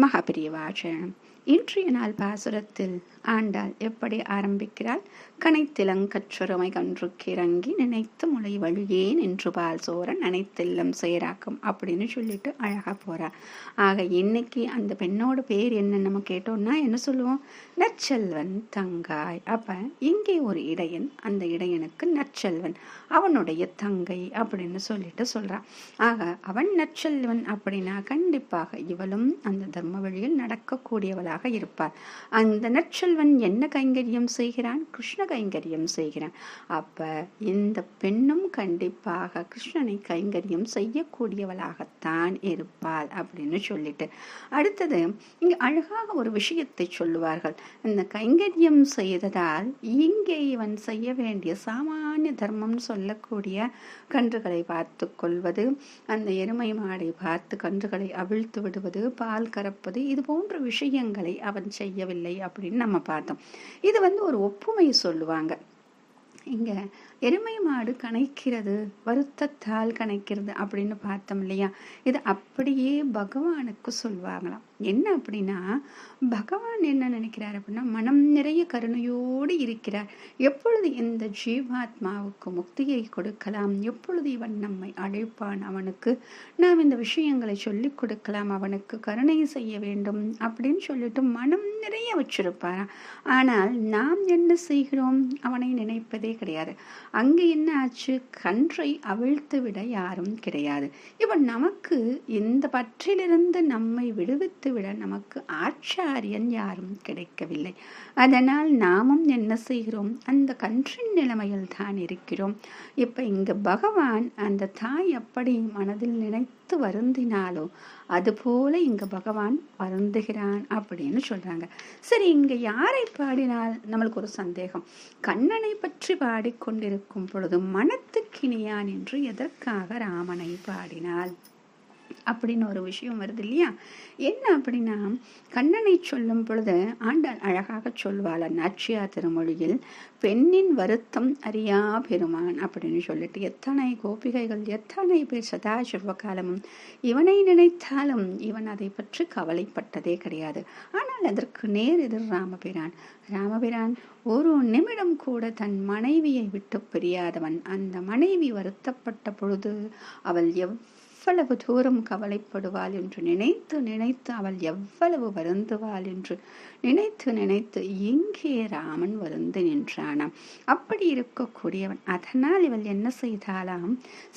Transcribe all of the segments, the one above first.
மகாபிரியவாச்சரணம். இன்றைய நாள் பாசுரத்தில் ஆண்டாள் எப்படி ஆரம்பிக்கிறாள்? கனைத்திலங்கச்சுரமை கன்று கிறங்கி நினைத்து முளை வழியேன் என்று பால் சோர நினைத்தெல்லம் சேராக்கும் அப்படின்னு சொல்லிட்டு அழகா போறா. ஆக இன்னைக்கு அந்த பெண்ணோட பேர் என்ன நம்ம கேட்டோம்னா என்ன சொல்லுவோம்? நற்செல்வன் தங்காய். அப்ப இங்கே ஒரு இடையன், அந்த இடையனுக்கு நற்செல்வன் அவனுடைய தங்கை அப்படின்னு சொல்லிட்டு சொல்றான். ஆக அவன் நற்செல்வன் அப்படின்னா கண்டிப்பாக இவளும் அந்த தர்ம வழியில் நடக்கக்கூடியவளாக இருப்பார். அந்த நற்செல்வன் என்ன கைங்கரியம் செய்கிறான்? கிருஷ்ண கைங்கரியம் செய்கிறான். அப்ப இந்த பெண்ணும் கண்டிப்பாக கிருஷ்ணனை கைங்கரியம் செய்யக்கூடியவளாகத்தான் இருப்பாள் அப்படின்னு சொல்லிட்டு அடுத்தது இங்க அழகாக ஒரு விஷயத்தை சொல்லுவார்கள். இந்த கைங்கரியம் செய்ததால் இங்கே இவன் செய்ய வேண்டிய சாமானிய தர்மம் சொல்லக்கூடிய கன்றுகளை பார்த்து கொள்வது, அந்த எருமை மாடை பார்த்து கன்றுகளை அவிழ்த்து விடுவது, பால் கறப்பது, இது போன்ற விஷயங்களை அவன் செய்யவில்லை அப்படின்னு நம்ம பார்த்தோம். இது ஒரு ஒப்புமை சொல்லுவாங்க. இங்க எருமை மாடு கணைக்கிறது, வருத்தத்தால் கணைக்கிறது அப்படின்னு பார்த்தோம் இல்லையா? இது அப்படியே பகவானுக்கு சொல்வாங்களாம். என்ன அப்படின்னா, பகவான் என்ன நினைக்கிறார் அப்படின்னா, மனம் நிறைய கருணையோடு இருக்கிறார். எப்பொழுது இந்த ஜீவாத்மாவுக்கு முக்தியை கொடுக்கலாம், எப்பொழுது இவன் நம்மை அழைப்பான், அவனுக்கு நாம் இந்த விஷயங்களை சொல்லிக் கொடுக்கலாம், அவனுக்கு கருணை செய்ய வேண்டும் அப்படின்னு சொல்லிட்டு மனம் நிறைய வச்சிருப்பாராம். ஆனால் நாம் என்ன செய்கிறோம்? அவனை நினைப்பதே கிடையாது. அங்கு என்ன ஆச்சு? கன்றை அவிழ்த்து விட யாரும் கிடையாது. இவன் நமக்கு இந்த பற்றிலிருந்து நம்மை விடுவித்து விட நமக்கு ஆச்சாரியன் யாரும் கிடைக்கவில்லை. அதனால் நாமும் என்ன செய்கிறோம்? அந்த கன்றின் நிலைமையில் தான் இருக்கிறோம். இப்ப இங்க பகவான் அந்த தாய் எப்படி மனதில் நினைத்து வருந்தினாலோ அதுபோல இங்க பகவான் வருந்துகிறான் அப்படின்னு சொல்றாங்க. சரி, இங்க யாரை பாடினால்? நம்மளுக்கு ஒரு சந்தேகம். கண்ணனை பற்றி பாடிக்கொண்டிருக்கும் பொழுது மனத்துக்கினியான் என்று எதற்காக ராமனை பாடினாள் அப்படின்னு ஒரு விஷயம் வருது இல்லையா? என்ன அப்படின்னா, கண்ணனை சொல்லும் பொழுது ஆண்டாள் அழகாக சொல்வாள் நாச்சியார் திருமொழியில், பெண்ணின் வருத்தம் அறியா பெருமான் அப்படின்னு சொல்லிட்டு எத்தனை கோபிகைகள், எத்தனை பேர் சதா சிவகாலமும் இவனை நினைத்தாலும் இவன் அதை பற்றி கவலைப்பட்டதே கிடையாது. ஆனால் அதற்கு நேர் எதிர் ராமபிரான். ராமபிரான் ஒரு நிமிடம் கூட தன் மனைவியை விட்டு பிரியாதவன். அந்த மனைவி வருத்தப்பட்ட பொழுது அவள் எவ்வளவு தூரம் கவலைப்படுவாள் என்று நினைத்து நினைத்து அவள் எவ்வளவு வருந்துவாள் என்று நினைத்து நினைத்து இங்கே ராமன் வருந்து நின்றானாம். அப்படி இருக்கக்கூடியவன். அதனால் இவள் என்ன செய்தாலாம்?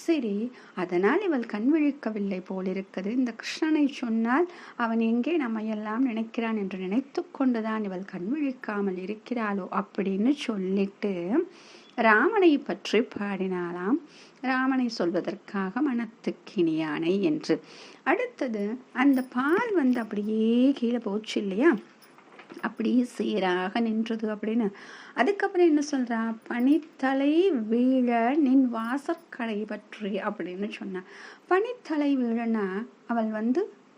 சரி, அதனால் இவள் கண் விழிக்கவில்லை போலிருக்கிறது. இந்த கிருஷ்ணனை சொன்னால் அவன் எங்கே நம்மையெல்லாம் நினைக்கிறான் என்று நினைத்து கொண்டுதான் இவள் கண் விழிக்காமல் இருக்கிறாளோ அப்படின்னு சொல்லிட்டு ராமனை பற்றி பாடினாலாம். ராமனை சொல்வதற்காக மனத்துக்கினியானை என்று. அடுத்தது அந்த பால் அப்படியே கீழே போச்சு இல்லையா? அப்படியே சீராக நின்றது அப்படின்னு. அதுக்கப்புறம் என்ன சொல்றா? பனித்தலை வீழ நின் வாசற்கடை பற்றி அப்படின்னு சொன்னா. பனித்தலை வீழனா அவள்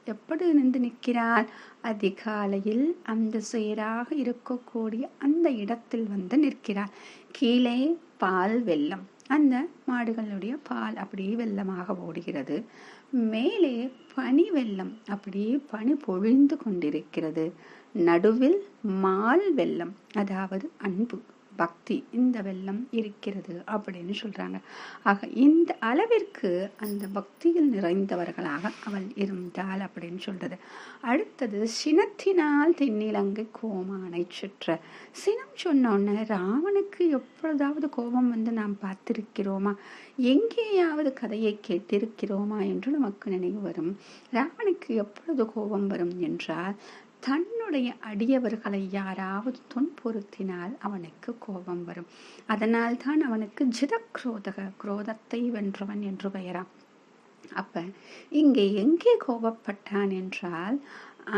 எப்படி நின்று நிற்கிறாள்? அதிகாலையில் அந்த சேராக இருக்கக்கூடிய அந்த இடத்தில் நிற்கிறாள். கீழே பால் வெள்ளம், அந்த மாடுகளுடைய பால் அப்படியே வெள்ளமாக ஓடுகிறது. மேலே பனி வெள்ளம், அப்படியே பனி பொழிந்து கொண்டிருக்கிறது. நடுவில் மால் வெள்ளம், அதாவது அன்பு, பக்தி, இந்த வெள்ளம் இருக்கிறது அப்படின்னு சொல்றாங்க. ஆக இந்த அளவிற்கு அந்த பக்தியில் நிறைந்தவர்களாக அவள் இருந்தாள் அப்படின்னு சொல்றது. அடுத்தது சினத்தினால் தென்னிலங்கை கோமானை சுற்ற. சினம் சொன்னோன்னு ராவனுக்கு எப்பொழுதாவது கோபம் நாம் பார்த்திருக்கிறோமா? எங்கேயாவது கதையை கேட்டிருக்கிறோமா என்று நமக்கு நினைவு வரும். ராவனுக்கு எப்பொழுது கோபம் வரும் என்றால், தன்னுடைய அடியவர்களை யாராவது துன்புறுத்தினால் அவனுக்கு கோபம் வரும். அதனால் தான் அவனுக்கு ஜிதக்ரோதக, குரோதத்தை வென்றவன் என்று பெயராம். அப்ப இங்கே எங்கே கோபப்பட்டான் என்றால்,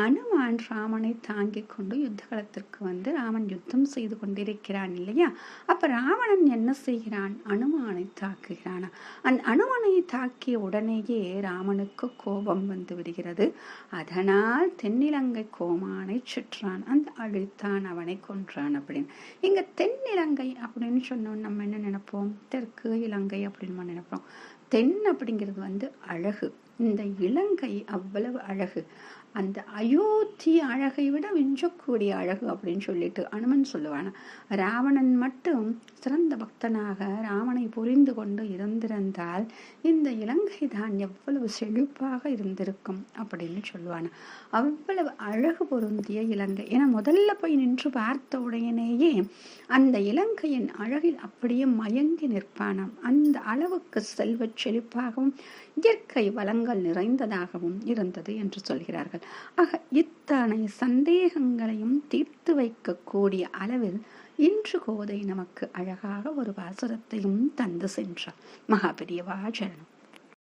அனுமான் ராமனை தாங்கிக் கொண்டு யுத்த களத்திற்கு ராமன் யுத்தம் செய்து கொண்டிருக்கிறான் இல்லையா? அப்ப ராவணன் என்ன செய்கிறான்? அனுமானை தாக்குகிறான். அந்த அனுமனை தாக்கிய உடனேயே ராமனுக்கு கோபம் விடுகிறது. அதனால் தென்னிலங்கை கோமானை சுற்றான், அந்த அழித்தான், அவனை கொன்றான் அப்படின்னு. இங்க தென்னிலங்கை அப்படின்னு சொன்னோம், நம்ம என்ன நினைப்போம்? தெற்கு இலங்கை அப்படின்னு நினைப்போம். தென் அப்படிங்கிறது அழகு. இந்த இலங்கை அவ்வளவு அழகு. அந்த அயோத்தி அழகை விட விஞ்சக்கூடிய அழகு அப்படின்னு சொல்லிட்டு அனுமன் சொல்லுவான. ராவணன் மட்டும் சிறந்த பக்தனாக ராவனை புரிந்து கொண்டு இருந்திருந்தால் இந்த இலங்கை தான் எவ்வளவு செழிப்பாக இருந்திருக்கும் அப்படின்னு சொல்லுவான. அவ்வளவு அழகு பொருந்திய இலங்கை. ஏன்னா முதல்ல போய் நின்று பார்த்த உடனேயே அந்த இலங்கையின் அழகில் அப்படியே மயங்கி நிற்பானாம். அந்த அளவுக்கு செல்வச் செழிப்பாகவும் இயற்கை வளங்கள் நிறைந்ததாகவும் இருந்தது என்று சொல்கிறார்கள். ஆக இத்தனை சந்தேகங்களையும் தீர்த்து வைக்கக்கூடிய அளவில் இன்று கோதை நமக்கு அழகாக ஒரு பாசுரத்தையும் தந்து சென்றார். மகாபெரியவா சரணம்.